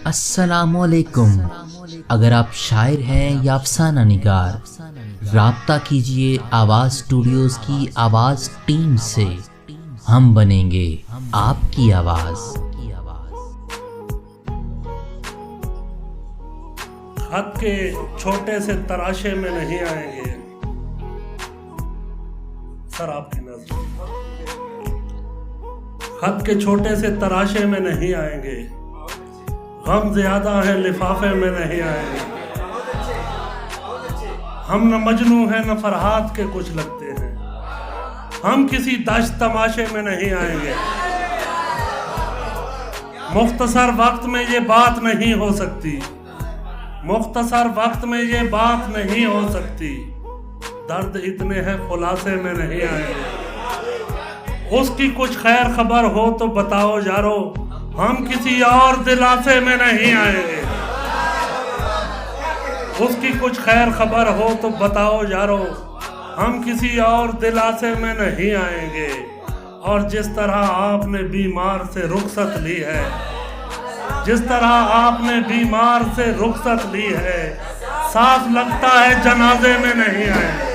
अस्सलामुअलैकुम। अगर आप शायर हैं या अफसाना निगार, राब्ता कीजिए आवाज़ स्टूडियोज़ की आवाज़ टीम से। हम बनेंगे आपकी आवाज़। खत के छोटे से तराशे में नहीं आएंगे। सर आपकी नजर। खत के छोटे से तराशे में नहीं आएंगे, गम ज्यादा है लिफाफे में नहीं आएंगे। हम न मजनू हैं न फरहाद के कुछ लगते हैं, हम किसी दश्त तमाशे में नहीं आएंगे। मुख्तसर वक्त में ये बात नहीं हो सकती, मुख्तसर वक्त में ये बात नहीं हो सकती। दर्द इतने हैं खुलासे में नहीं आएंगे। उसकी कुछ खैर खबर हो तो बताओ यारो, हम किसी और दिलासे में नहीं आएंगे। उसकी कुछ खैर खबर हो तो बताओ यारो, हम किसी और दिलासे में नहीं आएंगे। और जिस तरह आपने बीमार से रुखसत ली है, जिस तरह आपने बीमार से रुखसत ली है, साफ लगता है जनाजे में नहीं आएंगे।